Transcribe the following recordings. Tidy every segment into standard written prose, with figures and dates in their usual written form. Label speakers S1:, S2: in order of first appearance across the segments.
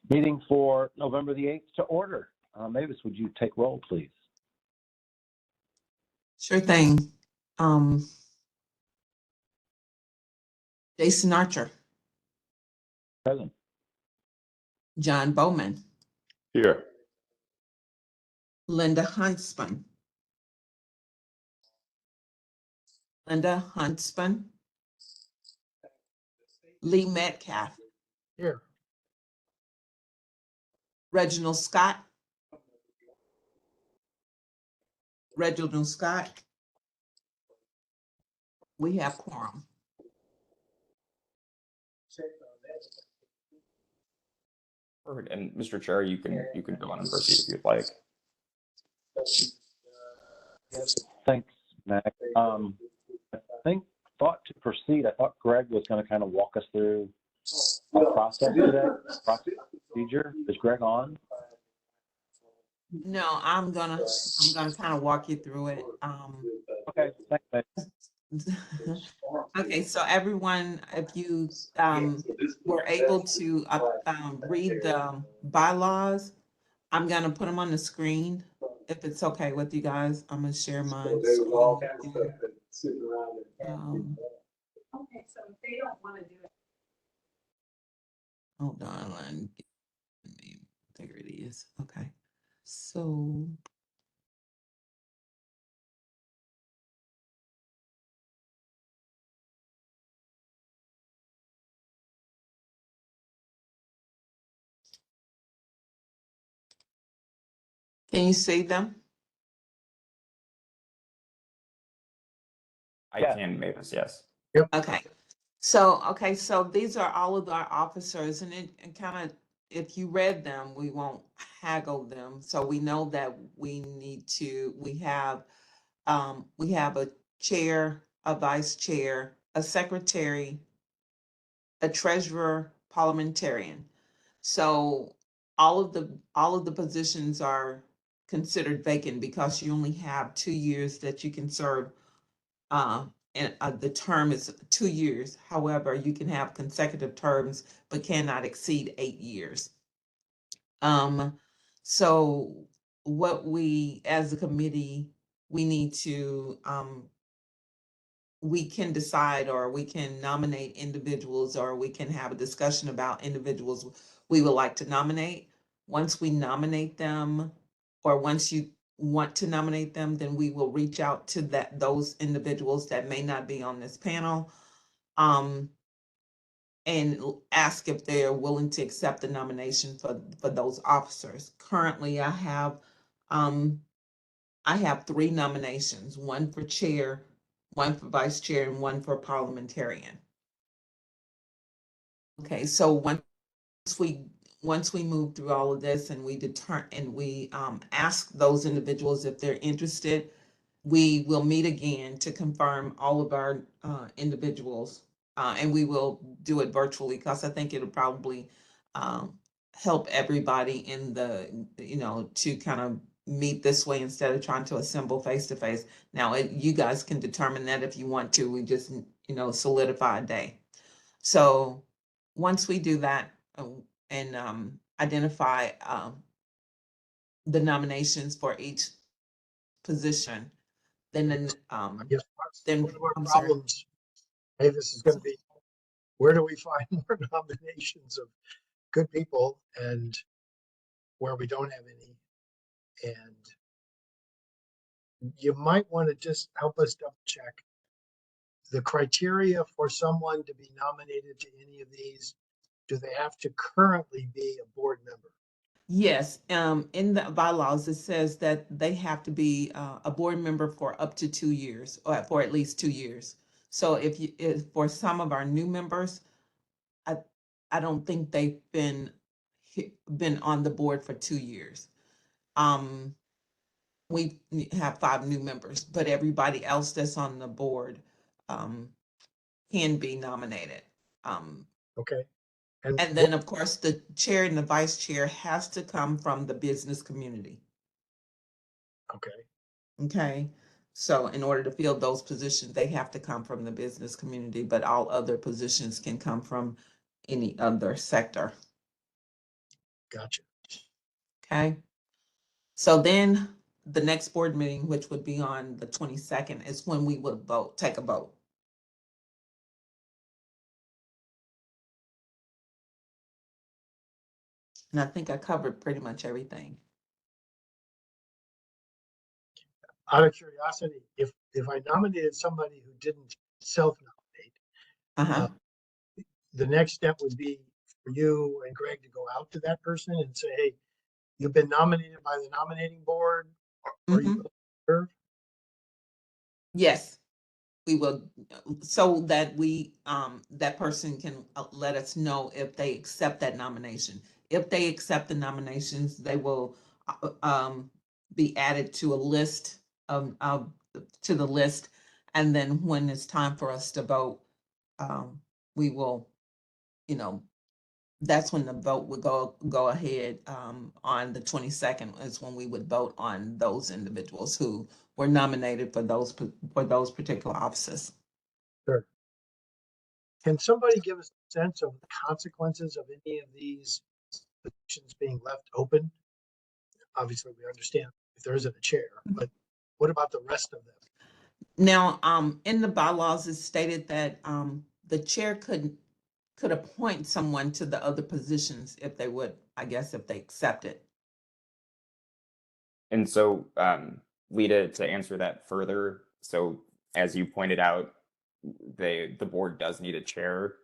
S1: Meeting for November the 8th to order. Mavis, would you take roll, please?
S2: Sure thing. Jason Archer,
S1: Present.
S2: John Bowman,
S3: Here.
S2: Linda Huntsman. Lee Metcalf,
S4: Here.
S2: Reginald Scott. We have quorum.
S3: Perfect. And Mr. Chair, you can go on and proceed if you'd like.
S1: Thanks, Mac. Thought to proceed. I thought Greg was going to kind of walk us through the process today, procedure. Is Greg on?
S2: No, I'm gonna kind of walk you through it.
S1: Okay, thanks, Mac.
S2: Okay, so everyone, if you were able to read the bylaws, I'm gonna put them on the screen. If it's okay with you guys, I'm gonna share my screen.
S5: Okay, so if they don't want to do it.
S2: Hold on, let me, there it is. Okay, so. Can you see them?
S3: I can, Mavis, yes.
S2: Okay. So these are all of our officers, and it kind of, if you read them, we won't haggle them. So we know that we have a chair, a vice chair, a secretary, a treasurer, parliamentarian. So all of the positions are considered vacant because you only have 2 years that you can serve. And the term is 2 years. However, you can have consecutive terms, but cannot exceed 8 years. So what we, as a committee, we need to, we can decide, or we can nominate individuals, or we can have a discussion about individuals we would like to nominate. Once we nominate them, or once you want to nominate them, then we will reach out to those individuals that may not be on this panel, and ask if they are willing to accept the nomination for those officers. Currently, I have 3 nominations: one for chair, one for vice chair, and one for parliamentarian. Okay, so once we move through all of this and we ask those individuals if they're interested, we will meet again to confirm all of our individuals, and we will do it virtually because I think it'll probably help everybody in to kind of meet this way instead of trying to assemble face to face. Now, you guys can determine that if you want to. We just solidify a day. So once we do that, and identify the nominations for each position, then
S4: Yes,
S2: then
S4: one of our
S2: I'm sorry.
S4: problems, hey, this is going to be, where do we find more nominations of good people and where we don't have any? And you might want to just help us double check the criteria for someone to be nominated to any of these. Do they have to currently be a board member?
S2: Yes, in the bylaws, it says that they have to be a board member for up to 2 years, or for at least 2 years. So if for some of our new members, I don't think they've been on the board for 2 years. We have 5 new members, but everybody else that's on the board can be nominated.
S4: Okay.
S2: And then, of course, the chair and the vice chair has to come from the business community.
S4: Okay.
S2: Okay. So in order to fill those positions, they have to come from the business community, but all other positions can come from any other sector.
S4: Gotcha.
S2: Okay. So then the next board meeting, which would be on the 22nd, is when we would vote, take a vote. And I think I covered pretty much everything.
S4: Out of curiosity, if I nominated somebody who didn't self-nominate,
S2: Uh-huh.
S4: the next step would be for you and Greg to go out to that person and say, hey, you've been nominated by the nominating board, or you
S2: Mhm.
S4: serve?
S2: Yes, we will, so that that person can let us know if they accept that nomination. If they accept the nominations, they will be added to a list to the list. And then when it's time for us to vote, we will, you know, that's when the vote would go ahead. On the 22nd is when we would vote on those individuals who were nominated for those particular offices.
S4: Sure. Can somebody give us a sense of the consequences of any of these positions being left open? Obviously, we understand if there isn't a chair, but what about the rest of them?
S2: Now, in the bylaws, it's stated that the chair could appoint someone to the other positions if they would, I guess, if they accept it.
S3: And so, Lita, to answer that further, so as you pointed out, the board does need a chair.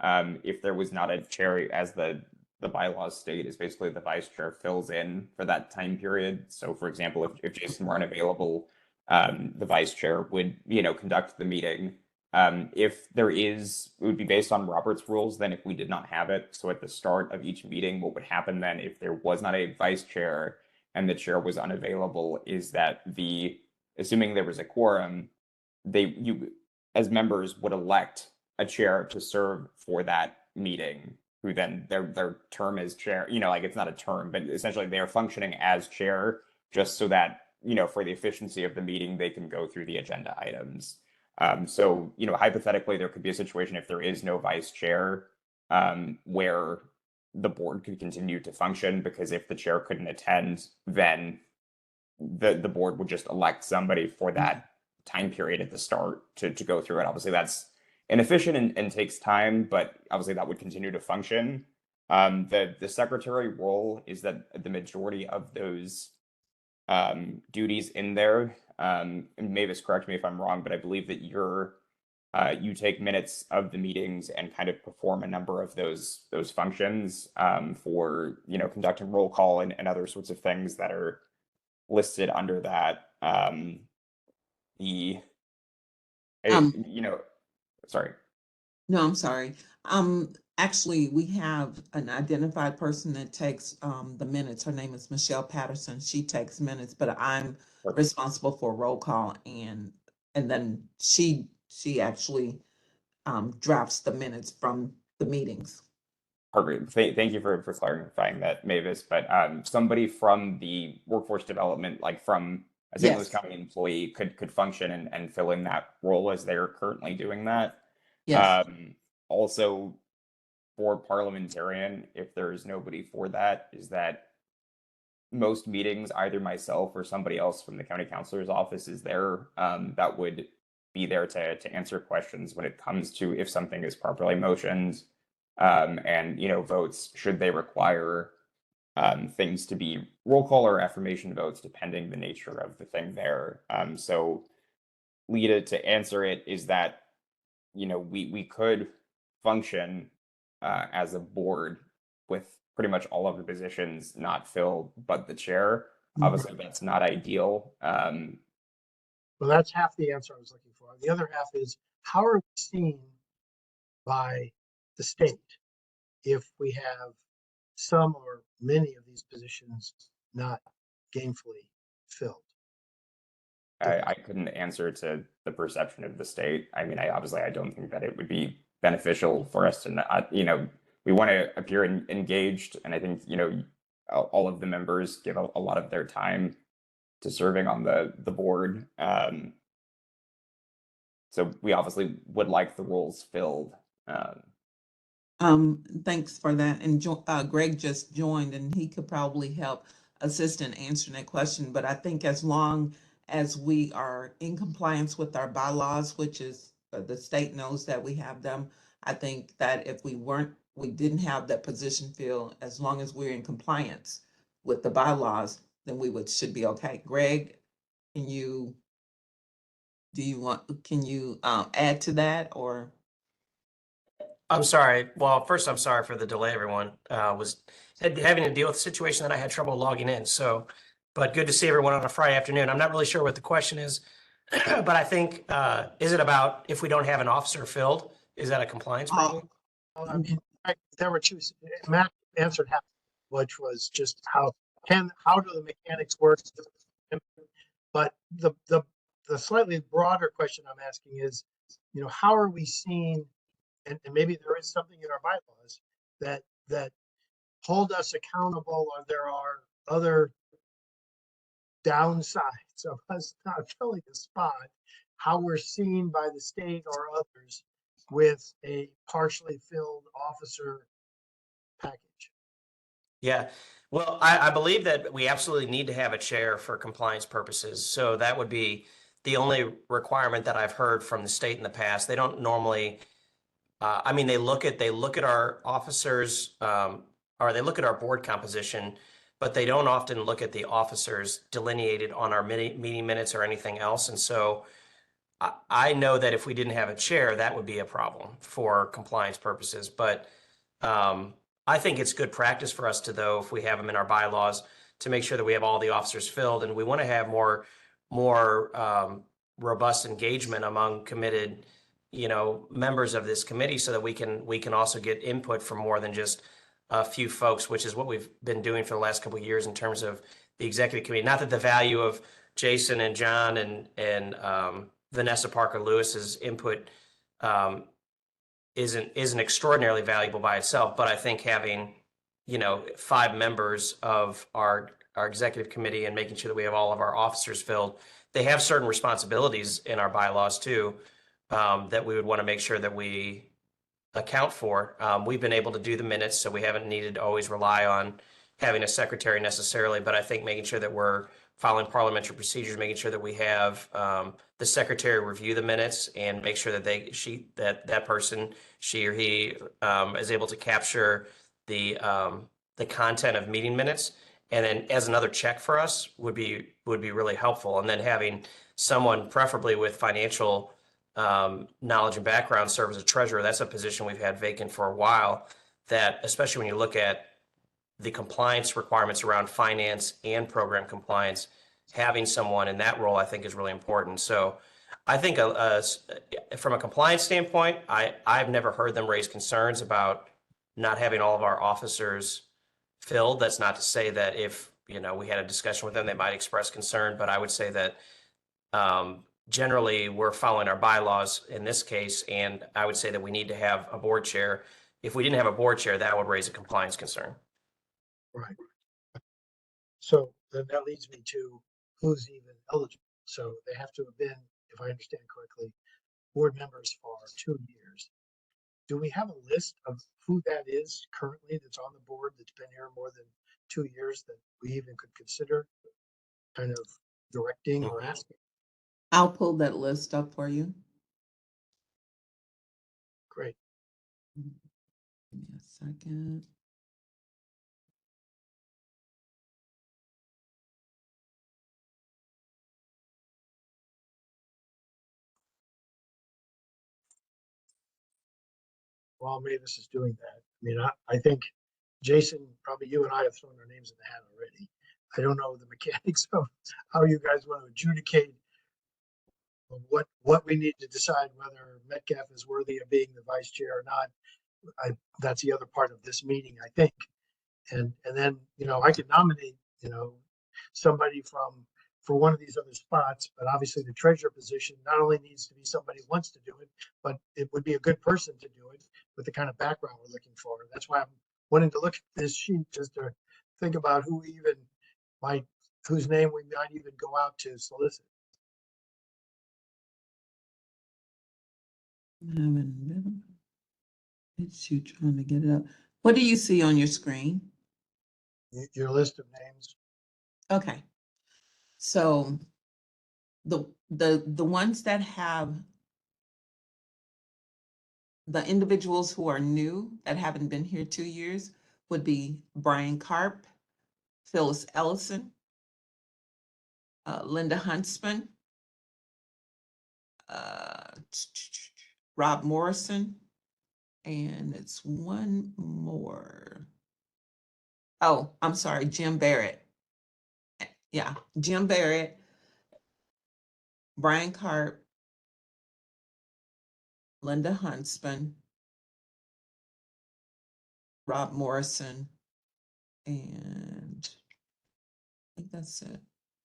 S3: If there was not a chair, as the bylaws state, is basically the vice chair fills in for that time period. So, for example, if Jason were unavailable, the vice chair would, conduct the meeting. If there is, it would be based on Robert's rules. Then, if we did not have it, so at the start of each meeting, what would happen then if there was not a vice chair and the chair was unavailable is that assuming there was a quorum, you as members would elect a chair to serve for that meeting, who then their term as chair, like it's not a term, but essentially they are functioning as chair just so that, for the efficiency of the meeting, they can go through the agenda items. So, hypothetically, there could be a situation if there is no vice chair, where the board could continue to function, because if the chair couldn't attend, then the board would just elect somebody for that time period at the start to go through it. Obviously, that's inefficient and takes time, but obviously that would continue to function. The secretary role is that the majority of those duties in there, and Mavis, correct me if I'm wrong, but I believe that you take minutes of the meetings and kind of perform a number of those functions, for conducting roll call and other sorts of things that are listed under that. The
S2: Um,
S3: sorry.
S2: No, I'm sorry. Actually, we have an identified person that takes the minutes. Her name is Michelle Patterson. She takes minutes, but I'm
S3: Perfect.
S2: responsible for roll call, and then she actually drafts the minutes from the meetings.
S3: Perfect. Thank you for clarifying that, Mavis. But somebody from the workforce development, like from a St. Louis
S2: Yes.
S3: County employee, could function and fill in that role as they're currently doing that.
S2: Yes.
S3: Also, for parliamentarian, if there is nobody for that, is that most meetings, either myself or somebody else from the county councilor's office is there, that would be there to answer questions when it comes to if something is properly motioned, and votes, should they require things to be roll call or affirmation votes, depending the nature of the thing there. So, Lita, to answer it, is that we could function as a board with pretty much all of the positions not filled but the chair. Obviously, that's not ideal.
S4: Well, that's half the answer I was looking for. The other half is, how are we seen by the state if we have some or many of these positions not gainfully filled?
S3: I couldn't answer to the perception of the state. I mean, I don't think that it would be beneficial for us to not, we want to appear engaged, and I think, all of the members give a lot of their time to serving on the board. So we obviously would like the roles filled.
S2: Thanks for that. And Greg just joined and he could probably help assist in answering that question. But I think as long as we are in compliance with our bylaws, which is the state knows that we have them, I think that if we didn't have that position filled, as long as we're in compliance with the bylaws, then should be okay. Greg, can you add to that or?
S6: I'm sorry. Well, first, I'm sorry for the delay, everyone. Having to deal with a situation that I had trouble logging in. So, but good to see everyone on a Friday afternoon. I'm not really sure what the question is, but I think, is it about if we don't have an officer filled? Is that a compliance problem?
S4: I mean, there were two, Matt answered half, which was just how do the mechanics work? But the slightly broader question I'm asking is, how are we seeing, and maybe there is something in our bylaws that hold us accountable, or there are other downsides of us not filling a spot, how we're seen by the state or others with a partially filled officer package.
S6: Yeah. Well, I believe that we absolutely need to have a chair for compliance purposes. So that would be the only requirement that I've heard from the state in the past. They don't normally, I mean, they look at our officers, or they look at our board composition, but they don't often look at the officers delineated on our meeting minutes or anything else. And so I know that if we didn't have a chair, that would be a problem for compliance purposes. But I think it's good practice for us to, though, if we have them in our bylaws, to make sure that we have all the officers filled, and we want to have more robust engagement among committed, members of this committee, so that we can also get input from more than just a few folks, which is what we've been doing for the last couple of years in terms of the executive committee. Not that the value of Jason and John and Vanessa Parker Lewis's input isn't extraordinarily valuable by itself, but I think having 5 members of our executive committee and making sure that we have all of our officers filled, they have certain responsibilities in our bylaws too, that we would want to make sure that we account for. We've been able to do the minutes, so we haven't needed to always rely on having a secretary necessarily, but I think making sure that we're following parliamentary procedures, making sure that we have the secretary review the minutes and make sure that that person, she or he, is able to capture the content of meeting minutes, and then as another check for us would be really helpful. And then having someone preferably with financial knowledge and background serve as a treasurer. That's a position we've had vacant for a while, that especially when you look at the compliance requirements around finance and program compliance, having someone in that role, I think, is really important. So I think from a compliance standpoint, I've never heard them raise concerns about not having all of our officers filled. That's not to say that if we had a discussion with them, they might express concern, but I would say that generally we're following our bylaws in this case, and I would say that we need to have a board chair. If we didn't have a board chair, that would raise a compliance concern.
S4: Right. So then that leads me to who's even eligible. So they have to have been, if I understand correctly, board members for 2 years. Do we have a list of who that is currently that's on the board that's been here more than 2 years that we even could consider kind of directing or asking?
S2: I'll pull that list up for you.
S4: Great.
S2: Give me a second.
S4: While Mavis is doing that, I mean, I think Jason, probably you and I have thrown our names in the hat already. I don't know the mechanics of how you guys want to adjudicate what we need to decide whether Metcalf is worthy of being the vice chair or not. That's the other part of this meeting, I think. And then, I could nominate, somebody for one of these other spots, but obviously the treasurer position not only needs to be somebody who wants to do it, but it would be a good person to do it with the kind of background we're looking for. That's why I'm wanting to look at this sheet, just to think about whose name we might even go out to solicit.
S2: It's you trying to get it up. What do you see on your screen?
S4: Your list of names.
S2: Okay. So the ones that have the individuals who are new that haven't been here 2 years would be Brian Karp, Phyllis Ellison, Linda Huntsman, Rob Morrison, and it's one more. Oh, I'm sorry, Jim Barrett. Yeah, Jim Barrett, Brian Karp, Linda Huntsman, Rob Morrison, and I think that's it.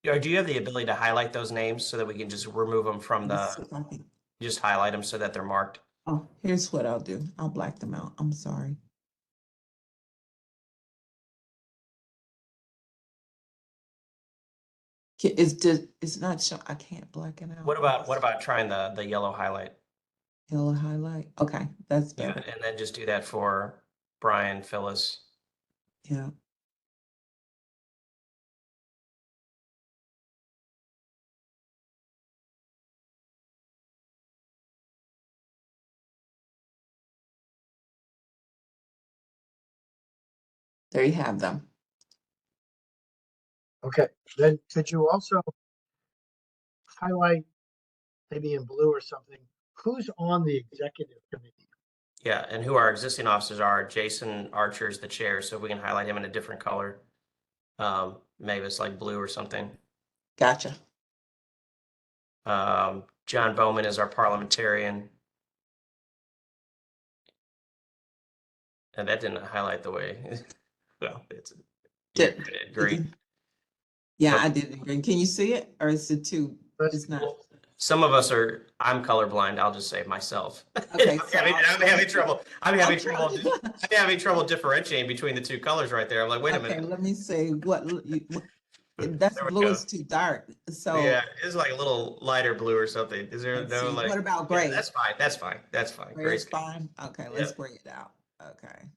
S6: Or do you have the ability to highlight those names so that we can just remove them from
S2: Let's see
S6: the,
S2: if I can-
S6: just highlight them so that they're marked?
S2: Oh, here's what I'll do. I'll black them out. I'm sorry. It's not show. I can't black it out.
S6: What about trying the yellow highlight?
S2: Yellow highlight? Okay, that's
S6: Yeah,
S2: better.
S6: and then just do that for Brian, Phyllis.
S2: Yeah. There you have them.
S4: Okay, then could you also highlight, maybe in blue or something, who's on the executive committee?
S6: Yeah, and who our existing officers are. Jason Archer is the chair, so we can highlight him in a different color. Maybe it's like blue or something.
S2: Gotcha.
S6: John Bowman is our parliamentarian. And that didn't highlight the way, well, you
S2: Did-
S6: did
S2: did
S6: great.
S2: you- Yeah,
S6: But-
S2: I did agree. Can you see it, or is it too?
S4: Let's-
S2: It's not.
S6: Some of us are, I'm colorblind, I'll just say myself.
S2: Okay,
S6: I'm having trouble
S2: Okay.
S6: I'm having trouble differentiating between the two colors right there. I'm like, wait a
S2: Okay,
S6: minute.
S2: let me say that's
S6: There we
S2: blue
S6: go.
S2: is too dark. So
S6: Yeah, it's like a little lighter blue or something. Is there
S2: let's
S6: no
S2: see.
S6: like?
S2: What about
S6: Yeah,
S2: gray?
S6: that's fine. That's fine. That's fine.
S2: Gray
S6: Gray's
S2: is
S6: good.
S2: fine. Okay, let's
S6: Yep.
S2: gray it out. Okay.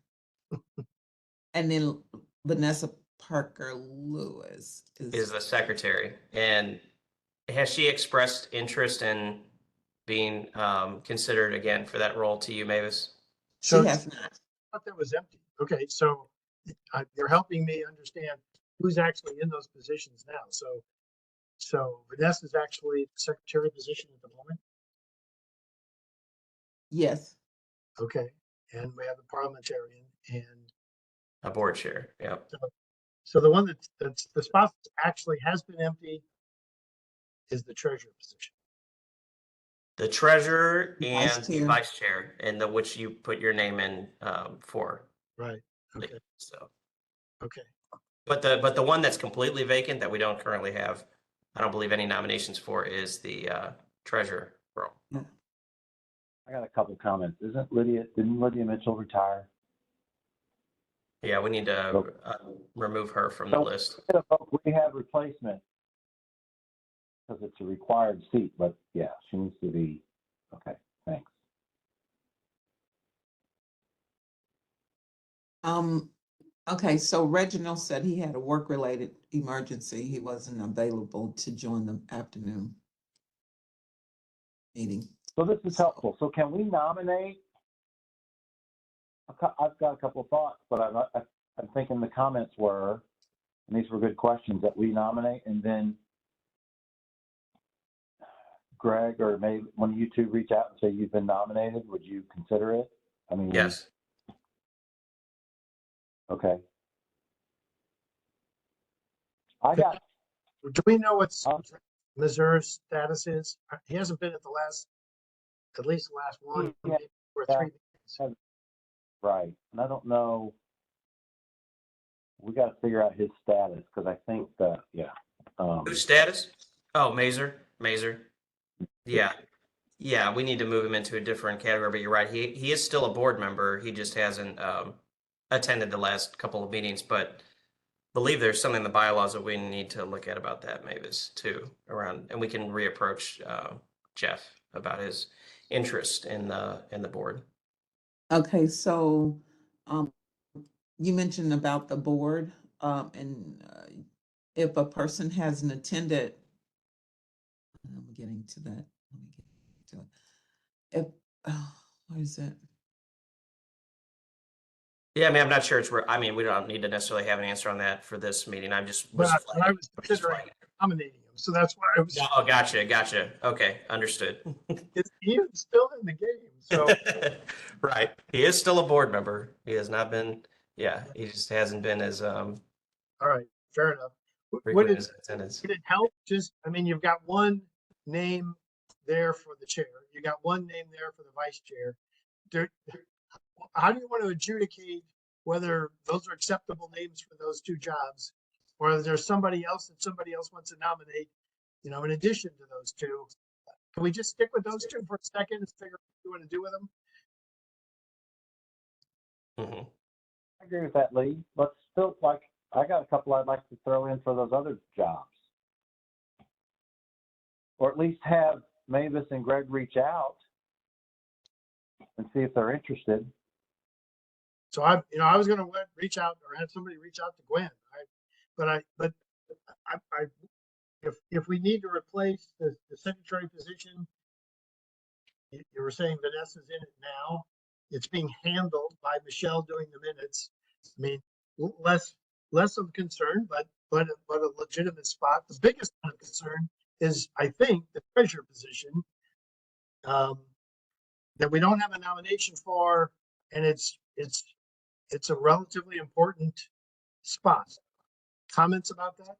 S2: And then Vanessa Parker Lewis
S6: Is the secretary, and has she expressed interest in being considered again for that role to you, Mavis?
S2: she has not.
S4: I thought that was empty. Okay, so you're helping me understand who's actually in those positions now. So Vanessa's actually the secretary position at the moment.
S2: Yes.
S4: Okay, and we have the parliamentarian, and
S6: A board chair. Yep.
S4: so the one that's the spot that actually has been empty is the treasurer position.
S6: The treasurer and
S2: Vice chair.
S6: vice chair, and the which you put your name in for.
S4: Right. Okay.
S6: So,
S4: Okay.
S6: but the one that's completely vacant that we don't currently have, I don't believe any nominations for, is the treasurer role.
S1: I got a couple comments. Didn't Lydia Mitchell retire?
S6: Yeah, we need to remove her from the
S1: So-
S6: list.
S1: We have replacement because it's a required seat, but yeah, she needs to be, okay, thanks.
S2: Okay, so Reginald said he had a work-related emergency. He wasn't available to join the afternoon meeting.
S1: So this is helpful. So can we nominate? I've got a couple of thoughts, but I'm thinking the comments were, and these were good questions, that we nominate and then Greg or maybe one of you two reach out and say you've been nominated. Would you consider it? I mean,
S6: Yes.
S1: Okay. I got,
S4: Do we know what
S1: Um,
S4: Missouri's status is? He hasn't been at at least the last one,
S1: Yeah.
S4: maybe 2 or 3 meetings.
S1: right, and I don't know, we got to figure out his status, because I think that, yeah.
S6: Whose status? Oh, Mazer. Yeah. Yeah, we need to move him into a different category, but you're right. He is still a board member. He just hasn't attended the last couple of meetings, but believe there's something in the bylaws that we need to look at about that, Mavis, too, around, and we can reapproach Jeff about his interest in the board.
S2: Okay, so, you mentioned about the board, and, if a person hasn't attended, I'm getting to that, let me get to it. If, where is it?
S6: Yeah, I mean, I'm not sure I mean, we don't need to necessarily have an answer on that for this meeting. I just
S4: But
S6: was
S4: I
S6: flagging.
S4: was considering nominating him, so that's why I was,
S6: Oh, gotcha. Okay, understood.
S4: he is still in the game, so.
S6: Right. He is still a board member. He has not been, yeah, he just hasn't been as
S4: All right, fair enough.
S6: frequent in his attendance.
S4: Would it help just, I mean, you've got one name there for the chair, you got one name there for the vice chair. There, how do you want to adjudicate whether those are acceptable names for those two jobs? Or is there somebody else that somebody else wants to nominate, you know, in addition to those two? Can we just stick with those two for a second and figure out what you want to do with them?
S6: Mhm.
S1: I agree with that, Lee. Let's still, like, I got a couple I'd like to throw in for those other jobs. Or at least have Mavis and Greg reach out and see if they're interested.
S4: So I was going to reach out or have somebody reach out to Gwen. But if we need to replace the secretary position, you were saying Vanessa's in it now. It's being handled by Michelle doing the minutes. I mean, less of concern, but a legitimate spot. The biggest one of concern is, I think, the treasurer position that we don't have a nomination for, and it's a relatively important spot. Comments about that?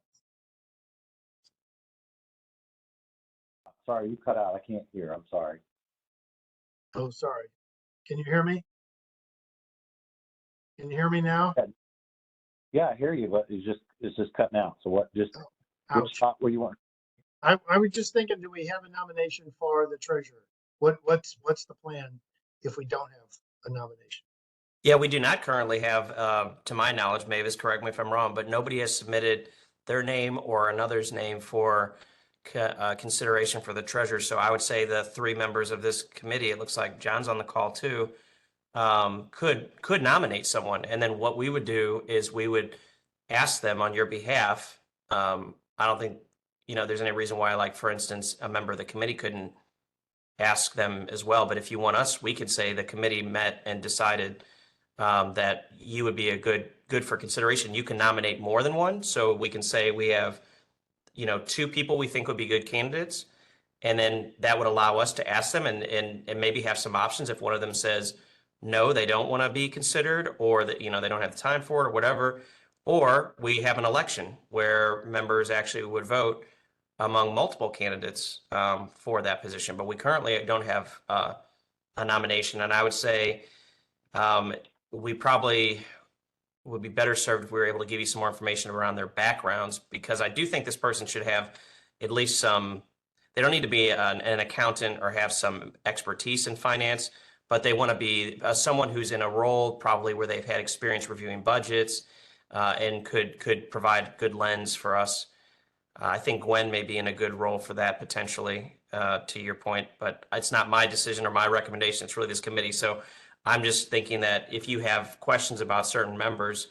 S1: Sorry, you cut out. I can't hear. I'm sorry.
S4: Oh, sorry. Can you hear me? Can you hear me now?
S1: Yeah, I hear you, but it's just cutting out. So what? Just which
S4: Ouch.
S1: spot where you want?
S4: I was just thinking, do we have a nomination for the treasurer? What's the plan if we don't have a nomination?
S6: Yeah, we do not currently have, to my knowledge, Mavis, correct me if I'm wrong, but nobody has submitted their name or another's name for consideration for the treasurer. So I would say the three members of this committee, it looks like John's on the call too, could nominate someone. And then what we would do is we would ask them on your behalf. I don't think, there's any reason why, like, for instance, a member of the committee couldn't ask them as well. But if you want us, we could say the committee met and decided that you would be a good for consideration. You can nominate more than one. So we can say we have, two people we think would be good candidates. And then that would allow us to ask them and maybe have some options if one of them says, no, they don't want to be considered, or that, they don't have the time for it or whatever. Or we have an election where members actually would vote among multiple candidates for that position. But we currently don't have a nomination. And I would say we probably would be better served if we were able to give you some more information around their backgrounds, because I do think this person should have at least they don't need to be an accountant or have some expertise in finance, but they want to be someone who's in a role probably where they've had experience reviewing budgets and could provide good lens for us. I think Gwen may be in a good role for that potentially, to your point, but it's not my decision or my recommendation. It's really this committee. So I'm just thinking that if you have questions about certain members,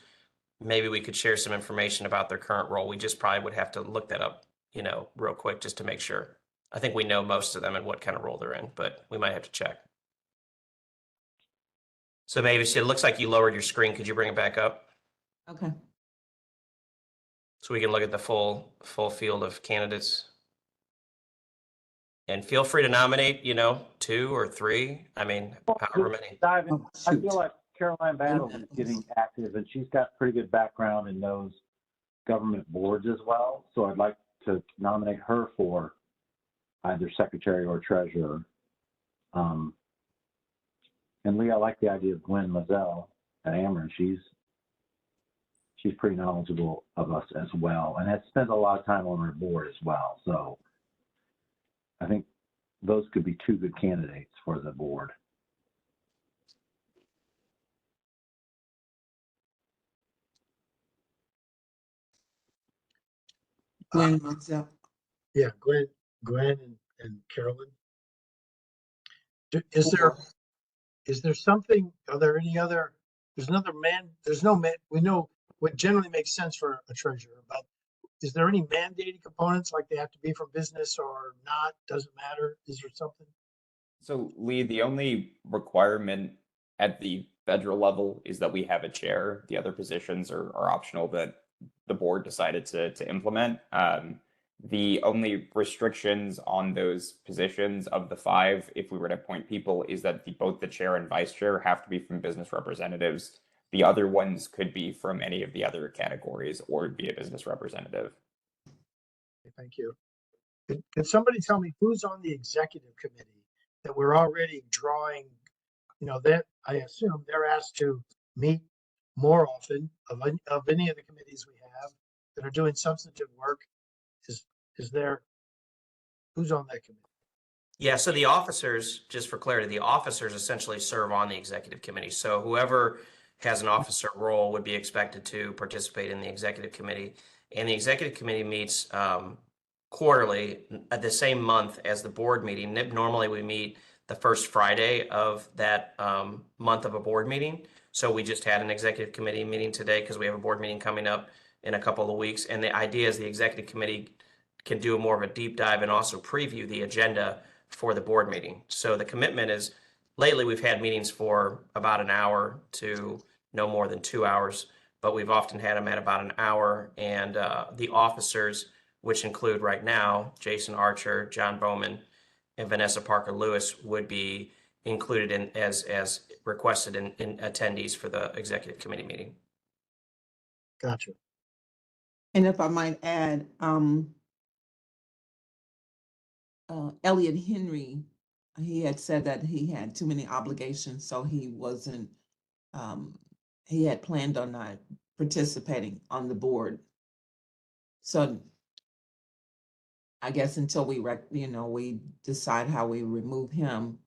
S6: maybe we could share some information about their current role. We just probably would have to look that up, real quick just to make sure. I think we know most of them and what kind of role they're in, but we might have to check. So maybe it looks like you lowered your screen. Could you bring it back up
S2: Okay.
S6: so we can look at the full field of candidates? And feel free to nominate, 2 or 3. I mean, however many.
S1: Dive in.
S2: Oh,
S1: I
S2: shoot.
S1: feel like Caroline Battles is getting active, and she's got pretty good background in those government boards as well. So I'd like to nominate her for either secretary or treasurer. And Lee, I like the idea of Gwen Mazzell at Ameren. She's pretty knowledgeable of us as well, and has spent a lot of time on our board as well. So I think those could be 2 good candidates for the board.
S2: Gwen Mansell.
S4: Yeah, Gwen and Carolyn. Is there Is there something, are there any other, there's no man, we know what generally makes sense for a treasurer, but is there any mandated components, like they have to be from business or not? Doesn't matter? Is there something?
S3: So Lee, the only requirement at the federal level is that we have a chair. The other positions are optional that the board decided to implement. The only restrictions on those positions of the 5, if we were to appoint people, is that both the chair and vice chair have to be from business representatives. The other ones could be from any of the other categories or be a business representative.
S4: Thank you. Could somebody tell me who's on the executive committee that we're already drawing, that I assume they're asked to meet more often of any of the committees we have that are doing substantive work? Is there, who's on that committee?
S6: Yeah, so the officers, just for clarity, the officers essentially serve on the executive committee. So whoever has an officer role would be expected to participate in the executive committee. And the executive committee meets quarterly at the same month as the board meeting. Normally we meet the first Friday of that month of a board meeting. So we just had an executive committee meeting today because we have a board meeting coming up in a couple of weeks. And the idea is the executive committee can do more of a deep dive and also preview the agenda for the board meeting. So the commitment is, lately we've had meetings for about an hour to no more than 2 hours, but we've often had them at about an hour. And the officers, which include right now Jason Archer, John Bowman, and Vanessa Parker Lewis, would be included in as requested in attendees for the executive committee meeting.
S4: Gotcha.
S2: And if I might add, Elliot Henry, he had said that he had too many obligations, so he wasn't, he had planned on not participating on the board. So I guess until we decide how we remove him,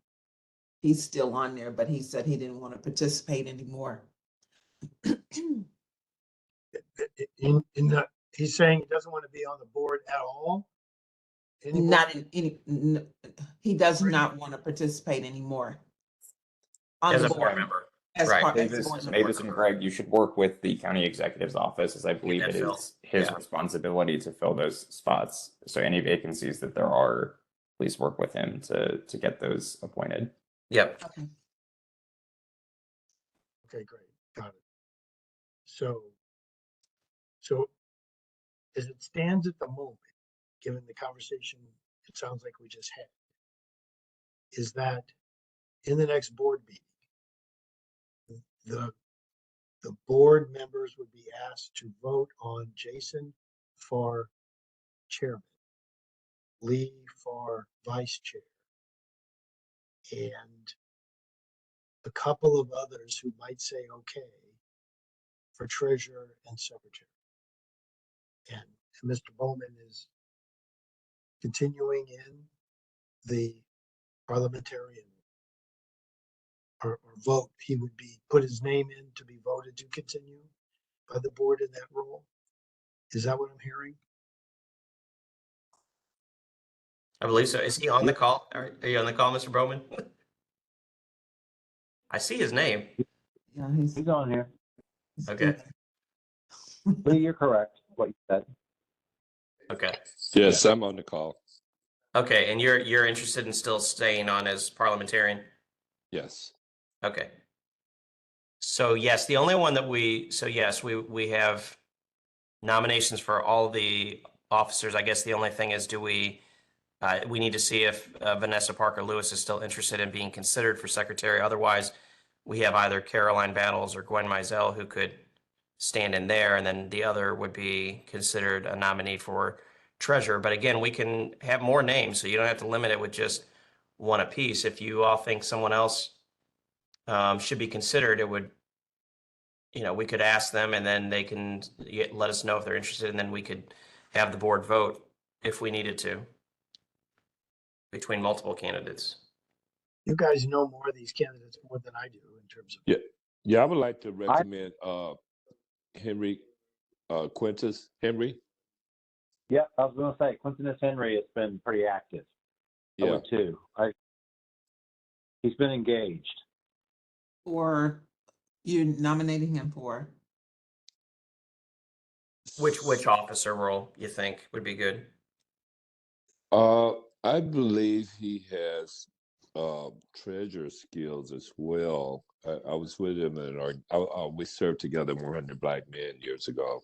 S2: he's still on there, but he said he didn't want to participate anymore.
S4: He's saying he doesn't want to be on the board at all?
S2: Not in any, he does not want to participate anymore. On
S6: As
S2: the
S6: a board
S2: board.
S6: member.
S2: As
S6: Right.
S2: part- as
S3: Mavis,
S2: board member.
S3: Mavis and Greg, you should work with the county executive's office, as I believe
S6: that
S3: it
S6: filled.
S3: is his
S6: Yeah.
S3: responsibility to fill those spots. So any vacancies that there are, please work with him to get those appointed.
S6: Yep.
S2: Okay.
S4: Okay, great. Got it. So as it stands at the moment, given the conversation it sounds like we just had, is that in the next board meeting, the board members would be asked to vote on Jason for chairman, Lee for vice chair, and a couple of others who might say okay for treasurer and secretary. And Mr. Bowman is continuing in the parliamentarian or vote. He would be put his name in to be voted to continue by the board in that role. Is that what I'm hearing?
S6: I believe so. Is he on the call? Are you on the call, Mr. Bowman? I see his name.
S2: Yeah,
S1: He's on here.
S6: Okay.
S1: Lee, you're correct, what you said.
S6: Okay.
S7: Yes, I'm on the call.
S6: Okay, and you're interested in still staying on as parliamentarian?
S7: Yes.
S6: Okay. So yes, the only one that we have nominations for all the officers. I guess the only thing is, do we need to see if Vanessa Parker Lewis is still interested in being considered for secretary. Otherwise, we have either Caroline Battles or Gwen Mizell who could stand in there, and then the other would be considered a nominee for treasurer. But again, we can have more names, so you don't have to limit it with just one apiece. If you all think someone else should be considered, it would, we could ask them, and then they can let us know if they're interested, and then we could have the board vote if we needed to between multiple candidates.
S4: You guys know more of these candidates more than I do in terms of.
S7: Yeah, I would like to recommend Henry Quintus Henry.
S1: Yeah, I was going to say, Quintus Henry has been pretty active. I
S7: Yeah.
S1: would too. He's been engaged.
S2: for, you're nominating him for?
S6: Which officer role you think would be good?
S7: I believe he has treasure skills as well. I was with him in our we served together in 100 Black Men years ago.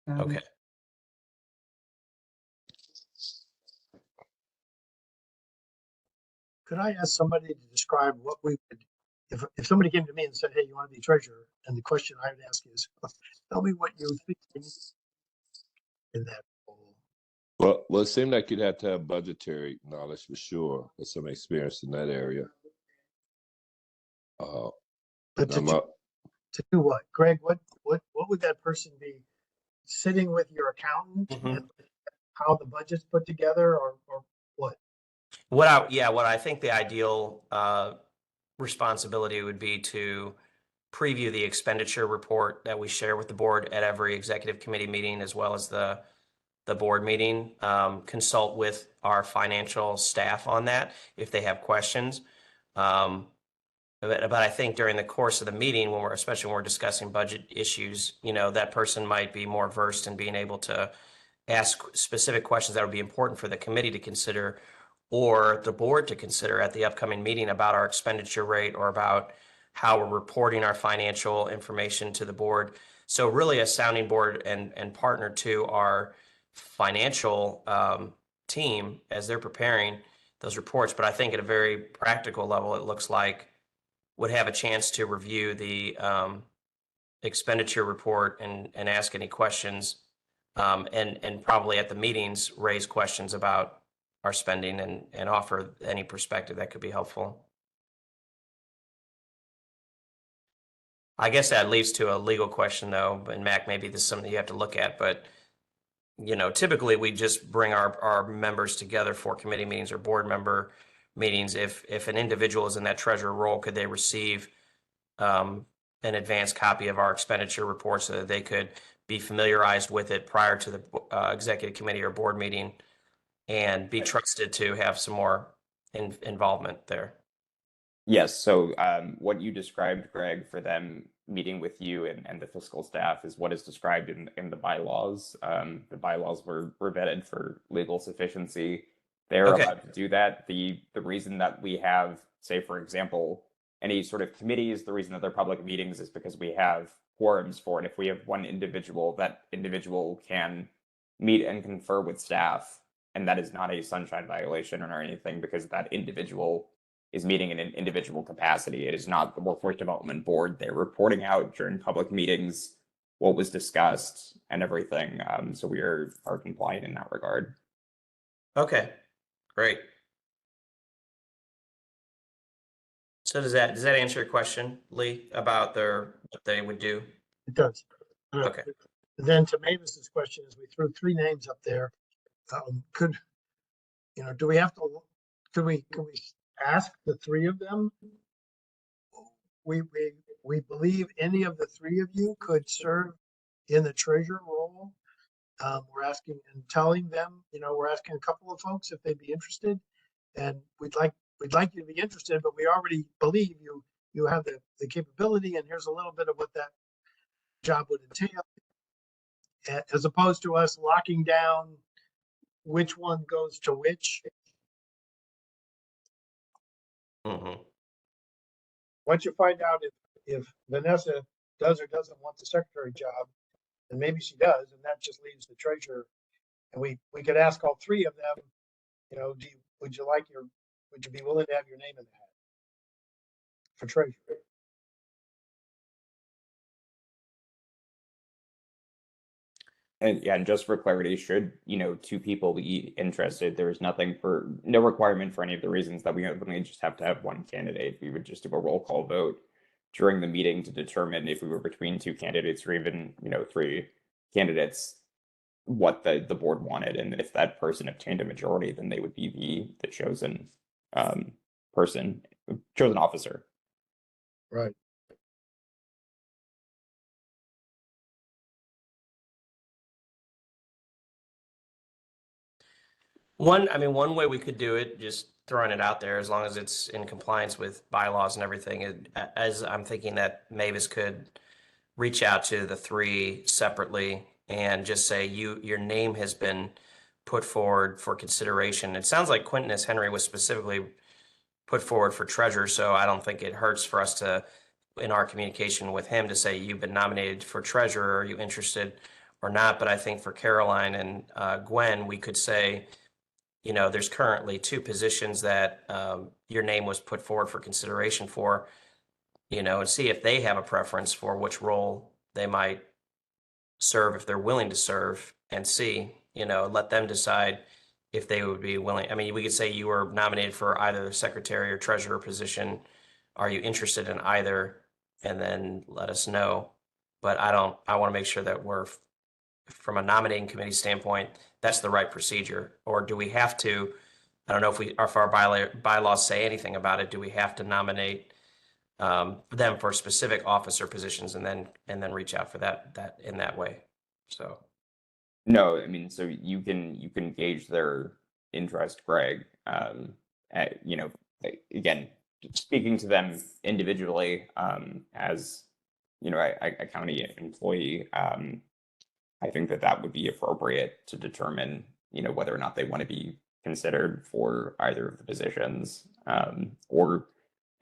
S6: Okay.
S4: Could I ask somebody to describe what we would, if somebody came to me and said, hey, you want to be treasurer? And the question I would ask is, tell me what you think you need in that role.
S7: Well, it seemed like you'd have to have budgetary knowledge for sure, or some experience in that area.
S4: But
S7: I'm up.
S4: to do what? Greg, what would that person be? Sitting with your accountant
S6: Mhm.
S4: and how the budget's put together, or what?
S6: What I think the ideal responsibility would be to preview the expenditure report that we share with the board at every executive committee meeting, as well as the board meeting. Consult with our financial staff on that if they have questions. But I think during the course of the meeting, especially when we're discussing budget issues, that person might be more versed in being able to ask specific questions that would be important for the committee to consider, or the board to consider at the upcoming meeting about our expenditure rate or about how we're reporting our financial information to the board. So really a sounding board and partner to our financial team as they're preparing those reports. But I think at a very practical level, it looks like would have a chance to review the expenditure report and ask any questions, and probably at the meetings raise questions about our spending and offer any perspective that could be helpful. I guess that leads to a legal question though, and Mac, maybe this is something you have to look at, but typically we just bring our members together for committee meetings or board member meetings. If an individual is in that treasurer role, could they receive an advanced copy of our expenditure report so that they could be familiarized with it prior to the executive committee or board meeting and be trusted to have some more involvement there?
S3: Yes, so what you described, Greg, for them meeting with you and the fiscal staff is what is described in the bylaws. The bylaws were vetted for legal sufficiency. They're
S6: Okay.
S3: allowed to do that. The reason that we have, say, for example, any sort of committees, the reason that they're public meetings is because we have quorums for it. If we have one individual, that individual can meet and confer with staff, and that is not a sunshine violation or anything because that individual is meeting in an individual capacity. It is not the Workforce Development Board. They're reporting out during public meetings what was discussed and everything. So we are compliant in that regard.
S6: Okay, great. So does that answer your question, Lee, about what they would do?
S4: It does.
S6: Okay.
S4: Then to Mavis's question, is we threw three names up there. Do we have to? Could we ask the three of them? We believe any of the three of you could serve in the treasurer role. We're asking and telling them, we're asking a couple of folks if they'd be interested, and we'd like you to be interested, but we already believe you have the capability, and here's a little bit of what that job would entail, as opposed to us locking down which one goes to which.
S6: Mm-hmm.
S4: Once you find out if Vanessa does or doesn't want the secretary job, then maybe she does, and that just leaves the treasurer. And we could ask all three of them, would you be willing to have your name in the hat for treasurer?
S3: And yeah, and just for clarity, should two people be interested, there is no requirement for any of the reasons that we only just have to have one candidate. We would just do a roll call vote during the meeting to determine if we were between two candidates or even three candidates, what the board wanted, and if that person obtained a majority, then they would be the chosen chosen officer.
S4: Right.
S6: One way we could do it, just throwing it out there, as long as it's in compliance with bylaws and everything, as I'm thinking that Mavis could reach out to the three separately and just say, your name has been put forward for consideration. It sounds like Quentin S. Henry was specifically put forward for treasurer, so I don't think it hurts for us to, in our communication with him, to say, you've been nominated for treasurer, are you interested or not? But I think for Caroline and Gwen, we could say, there's currently two positions that your name was put forward for consideration for, and see if they have a preference for which role they might serve, if they're willing to serve, and see, let them decide if they would be willing. I mean, we could say you were nominated for either the secretary or treasurer position. Are you interested in either? And then let us know. But I want to make sure that we're, from a nominating committee standpoint, that's the right procedure. Or do we have to, I don't know if our bylaws say anything about it, do we have to nominate them for specific officer positions and then reach out for that in that way? So.
S3: No, I mean, so you can gauge their interest, Greg. Again, speaking to them individually, as a county employee, I think that would be appropriate to determine, whether or not they want to be considered for either of the positions. Or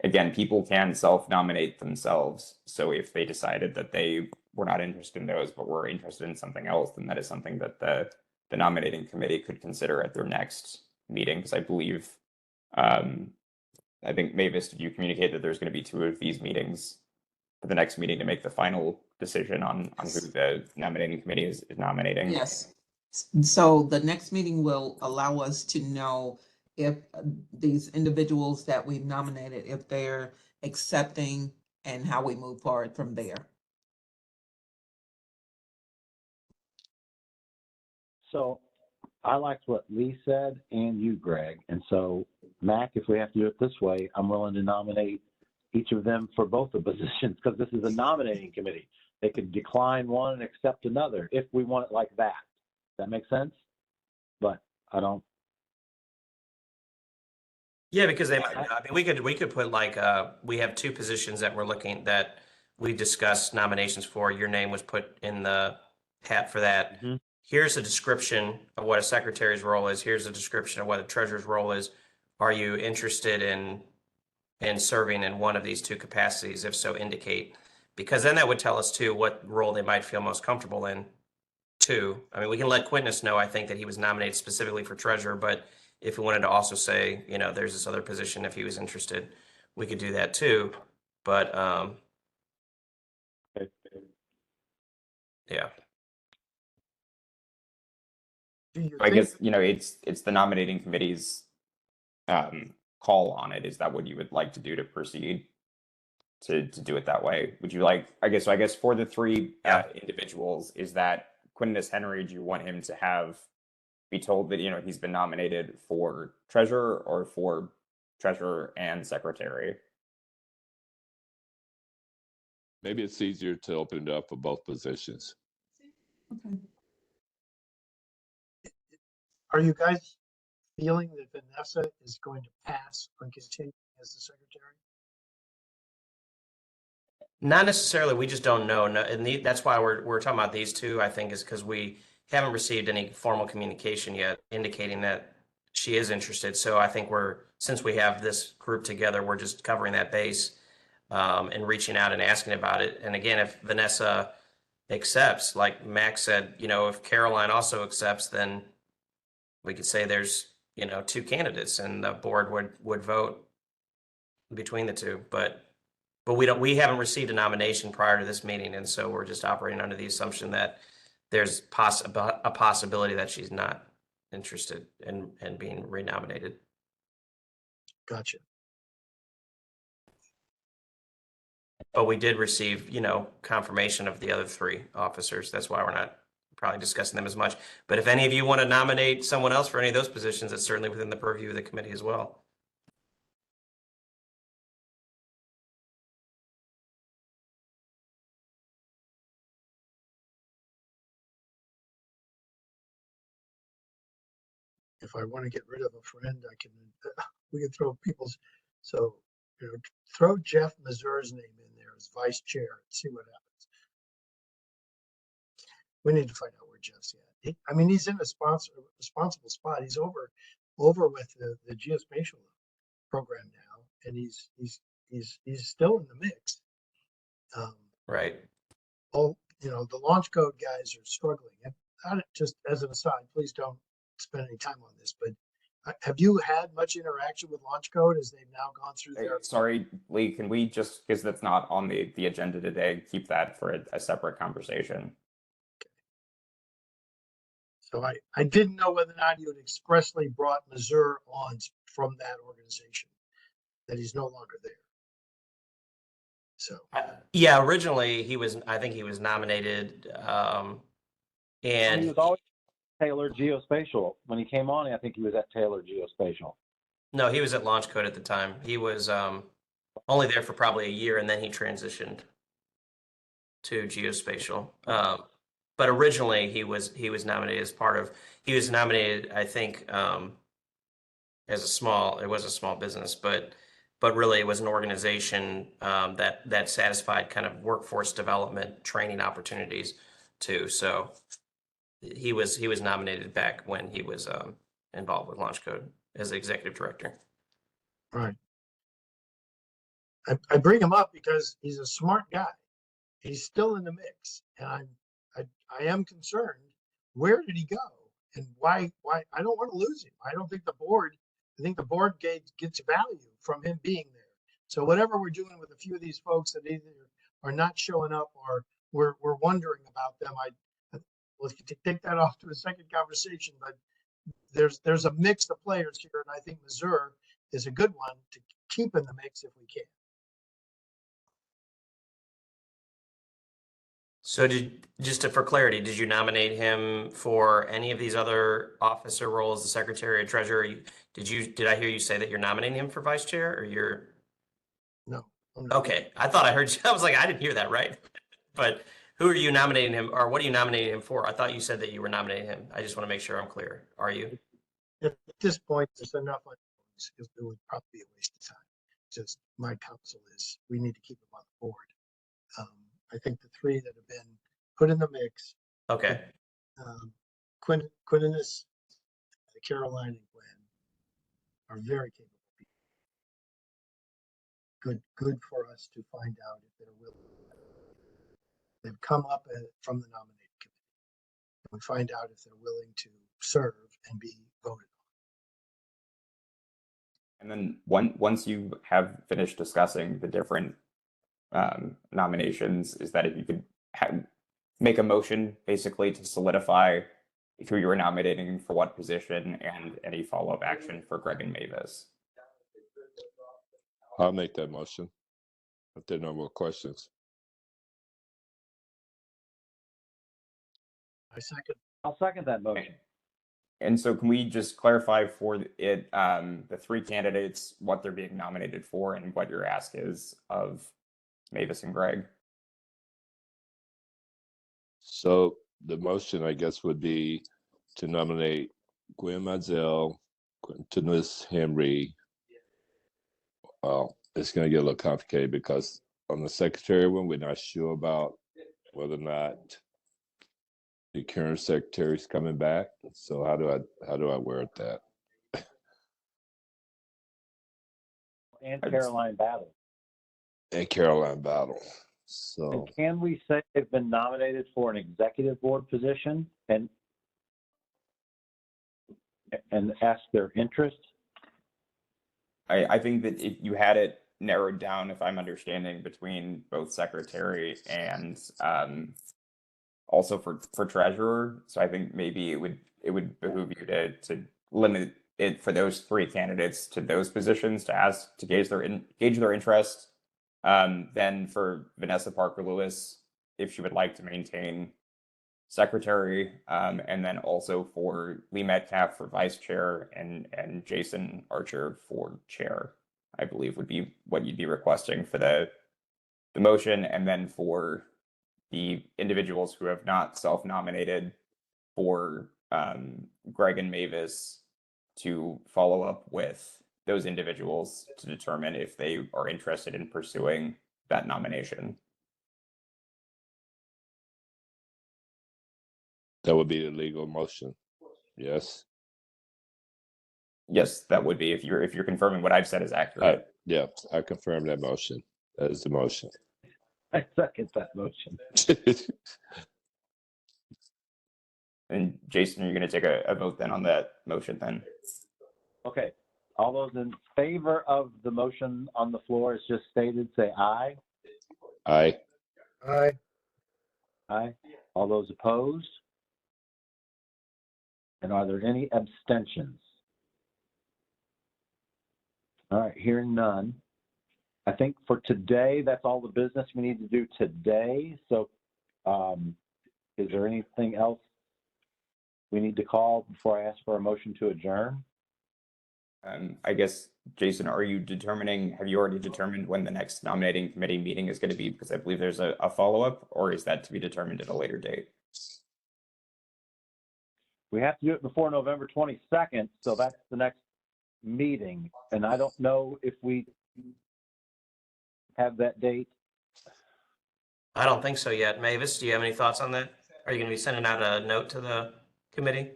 S3: again, people can self-nominate themselves. So if they decided that they were not interested in those, but were interested in something else, then that is something that the nominating committee could consider at their next meeting. Because I believe, I think, Mavis, did you communicate that there's going to be two of these meetings for the next meeting to make the final decision on who the nominating committee is nominating?
S2: Yes. So the next meeting will allow us to know if these individuals that we've nominated, if they're accepting, and how we move forward from there.
S1: So I liked what Lee said and you, Greg. And so, Mac, if we have to do it this way, I'm willing to nominate each of them for both the positions, because this is a nominating committee. They could decline one and accept another if we want it like that. That makes sense? But I don't.
S6: Yeah, because they might not. I mean, we could put like we have two positions that we discussed nominations for. Your name was put in the hat for that.
S1: Mm-hmm.
S6: Here's a description of what a secretary's role is. Here's a description of what a treasurer's role is. Are you interested in serving in one of these two capacities? If so, indicate. Because then that would tell us too what role they might feel most comfortable in. Too. I mean, we can let Quintus know, I think, that he was nominated specifically for treasurer, but if we wanted to also say, there's this other position, if he was interested, we could do that too. But yeah.
S4: Do you
S3: I
S4: think,
S3: guess, it's the nominating committee's call on it. Is that what you would like to do to proceed to do it that way? Would you like, I guess for the three individuals, is that Quintus Henry, do you want him to be told that, he's been nominated for treasurer or for treasurer and secretary?
S7: Maybe it's easier to open it up for both positions.
S2: Okay.
S4: are you guys feeling that Vanessa is going to pass on continuing as the secretary?
S6: Not necessarily. We just don't know. No, and that's why we're talking about these two, I think, is because we haven't received any formal communication yet indicating that she is interested. So I think since we have this group together, we're just covering that base and reaching out and asking about it. And again, if Vanessa accepts, like Max said, if Caroline also accepts, then we could say there's, two candidates and the board would vote between the two. But we haven't received a nomination prior to this meeting, and so we're just operating under the assumption that there's a possibility that she's not interested in being renominated.
S4: Gotcha.
S6: But we did receive, confirmation of the other three officers. That's why we're not probably discussing them as much. But if any of you want to nominate someone else for any of those positions, it's certainly within the purview of the committee as well.
S4: if I want to get rid of a friend, I can, we can throw people's, so, throw Jeff Mazur's name in there as vice chair and see what happens. We need to find out where Jeff's at. I mean, he's in a responsible spot. He's over with the geospatial program now, and he's still in the mix.
S6: Right.
S4: The launch code guys are struggling. And just as an aside, please don't spend any time on this, but have you had much interaction with launch code as they've now gone through their?
S3: Sorry, Lee, can we just, because that's not on the agenda today, keep that for a separate conversation?
S4: So I didn't know whether or not you had expressly brought Mazur on from that organization, that he's no longer there. So
S6: Yeah, originally I think he was nominated,
S1: He
S6: and
S1: was always Taylor Geospatial. When he came on, I think he was at Taylor Geospatial.
S6: no, he was at Launch Code at the time. He was only there for probably a year, and then he transitioned to Geospatial. But originally he was nominated as part of. He was nominated, I think, as it was a small business, but really it was an organization that satisfied kind of workforce development training opportunities too. So he was nominated back when he was involved with Launch Code as the executive director.
S4: right. I bring him up because he's a smart guy. He's still in the mix, and I am concerned. Where did he go, and why? I don't want to lose him. I think the board gets value from him being there. So whatever we're doing with a few of these folks that either are not showing up or we're wondering about them, we'll take that off to a second conversation. But there's a mix of players here, and I think Missouri is a good one to keep in the mix if we can.
S6: So for clarity, did you nominate him for any of these other officer roles, the secretary or treasurer? Did I hear you say that you're nominating him for vice chair, or you're?
S4: No.
S6: Okay, I thought I heard you. I was like, I didn't hear that right. But who are you nominating him, or what are you nominating him for? I thought you said that you were nominating him. I just want to make sure I'm clear. Are you?
S4: At this point, there's enough unknowns. It would probably be a waste of time. Just my counsel is we need to keep him on the board. I think the three that have been put in the mix,
S6: Okay.
S4: Quintus, Caroline, and Gwen, are very capable people. Good for us to find out if they're willing. They've come up from the nominating committee. We find out if they're willing to serve and be voted on.
S3: And then once you have finished discussing the different nominations, is that if you could make a motion basically to solidify who you were nominating for what position and any follow-up action for Greg and Mavis.
S7: I'll make that motion if there are no more questions.
S1: I'll second that motion.
S3: And so can we just clarify for it, the three candidates, what they're being nominated for and what your ask is of Mavis and Greg?
S7: So the motion, I guess, would be to nominate Gwen Mazel, Quintus Henry. Well, it's going to get a little complicated because on the secretary one, we're not sure about whether or not the current secretary is coming back. So how do I word that?
S1: And Caroline Battle.
S7: And Caroline Battle. So
S1: And can we say they've been nominated for an executive board position and ask their interest?
S3: I think that if you had it narrowed down, if I'm understanding, between both secretary and also for treasurer, so I think maybe it would behoove you to limit it for those three candidates to those positions to gauge their interest. Then for Vanessa Parker Lewis, if she would like to maintain secretary, and then also for Lee Metcalf for vice chair and Jason Archer for chair, I believe would be what you'd be requesting for the motion. And then for the individuals who have not self-nominated for Greg and Mavis, to follow up with those individuals to determine if they are interested in pursuing that nomination.
S7: That would be a legal motion. Yes.
S3: Yes, that would be if you're confirming what I've said is accurate.
S7: Yeah, I confirm that motion. That is the motion.
S1: I second that motion.
S3: And Jason, you're going to take a vote then on that motion then?
S1: Okay. All those in favor of the motion on the floor as just stated, say aye.
S7: Aye.
S4: Aye.
S1: Aye. All those opposed? And are there any abstentions? All right, hearing none. I think for today, that's all the business we need to do today. So is there anything else we need to call before I ask for a motion to adjourn?
S3: I guess, Jason, have you already determined when the next nominating committee meeting is going to be? Because I believe there's a follow-up, or is that to be determined at a later date?
S1: We have to do it before November 22nd, so that's the next meeting. And I don't know if we have that date.
S6: I don't think so yet. Mavis, do you have any thoughts on that? Are you going to be sending out a note to the committee?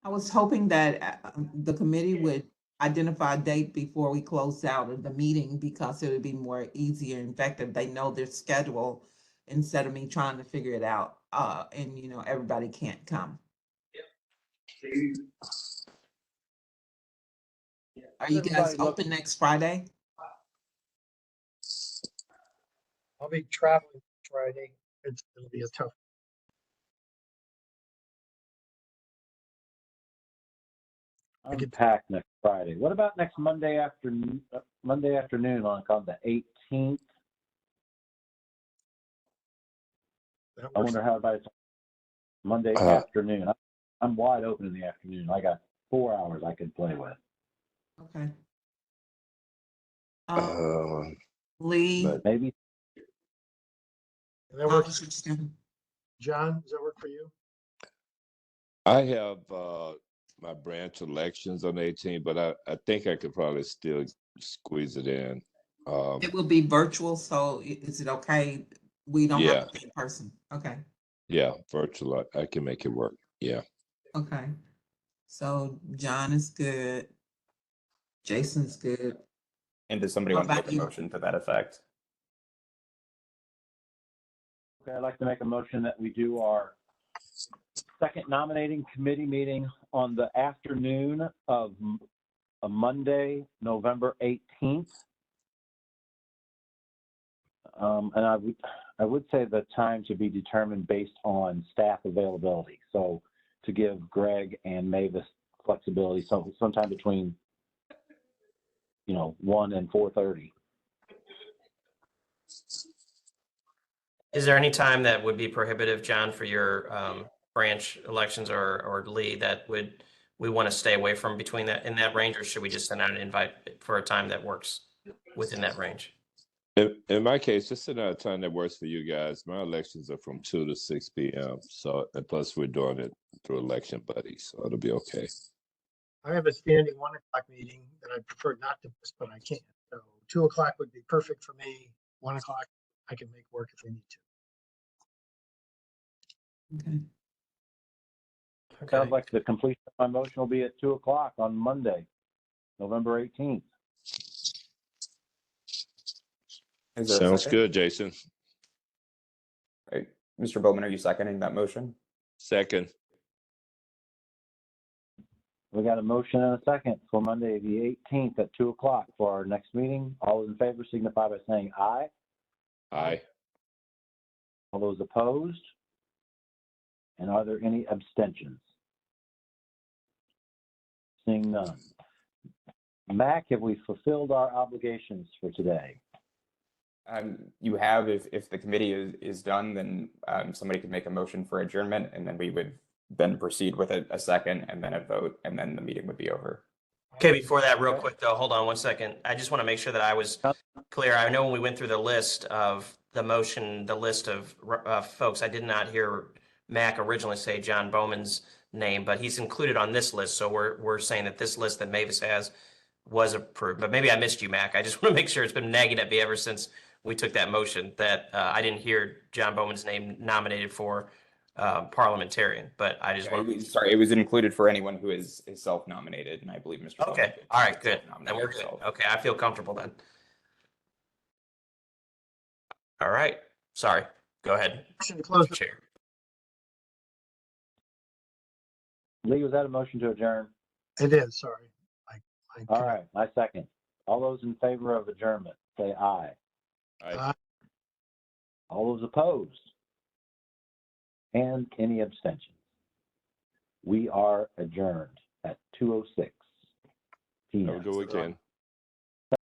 S2: I was hoping that the committee would identify a date before we close out of the meeting, because it would be more easier and effective. They know their schedule instead of me trying to figure it out. And everybody can't come. Are you guys open next Friday?
S4: I'll be traveling Friday. It'll be a tough.
S1: I'm packed next Friday. What about next Monday afternoon? Monday afternoon on the 18th. I wonder how about Monday afternoon. I'm wide open in the afternoon. I got 4 hours I can play with.
S2: Okay. Lee,
S7: but-
S1: Maybe.
S4: And that works. John, does that work for you?
S7: I have my branch elections on the 18th, but I think I could probably still squeeze it in.
S2: it will be virtual, so is it okay? We don't have to be in person. Okay.
S7: Yeah, virtual. I can make it work. Yeah.
S2: Okay. So John is good. Jason's good.
S3: And does somebody
S2: How
S3: want to
S2: about
S3: make a
S2: you?
S3: motion to that effect?
S1: Okay, I'd like to make a motion that we do our second nominating committee meeting on the afternoon of a Monday, November 18th. And I would say the time to be determined based on staff availability. So to give Greg and Mavis flexibility, so sometime between 1 and 4:30.
S6: Is there any time that would be prohibitive, John, for your branch elections or Lee, that we want to stay away from between that in that range, or should we just send out an invite for a time that works within that range?
S7: In my case, just another time that works for you guys. My elections are from 2 to 6 p.m. So, and plus we're doing it through Election Buddy, so it'll be okay.
S4: I have a standing 1 o'clock meeting that I prefer not to miss, but I can't. So 2 o'clock would be perfect for me. 1 o'clock I can make work if we need to.
S2: Okay.
S1: Sounds like the completion of my motion will be at 2 o'clock on Monday, November 18th.
S3: Is there a
S7: Sounds
S3: second?
S7: good, Jason.
S3: Right. Mr. Bowman, are you seconding that motion?
S7: Second.
S1: We got a motion and a second for Monday, the 18th at 2 o'clock for our next meeting. All those in favor signify by saying aye.
S7: Aye.
S1: All those opposed? And are there any abstentions? Seeing none. Mac, have we fulfilled our obligations for today?
S3: You have, if the committee is done, then somebody could make a motion for adjournment, and then we would then proceed with a second and then a vote, and then the meeting would be over.
S6: Okay, before that, real quick though, hold on 1 second. I just want to make sure that I was clear. I know when we went through the list of the motion, the list of folks, I did not hear Mac originally say John Bowman's name, but he's included on this list. So we're saying that this list that Mavis has was approved. But maybe I missed you, Mac. I just want to make sure. It's been nagging at me ever since we took that motion that I didn't hear John Bowman's name nominated for parliamentarian. But I just want to.
S3: Sorry, it was included for anyone who is self-nominated, and I believe Mr. Bowman
S6: Okay.
S3: did
S6: All right. Good. Then
S3: self-nominate
S6: we're good.
S3: himself.
S6: Okay. I feel comfortable then. All right. Sorry. Go ahead,
S4: Motion to close.
S6: Mr. Chair.
S1: Lee, was that a motion to adjourn?
S4: It is, sorry.
S1: All right, I second. All those in favor of adjournment, say aye.
S7: Aye.
S1: All those opposed? And any abstentions? We are adjourned at 2:06 p.m.
S7: Have a good weekend.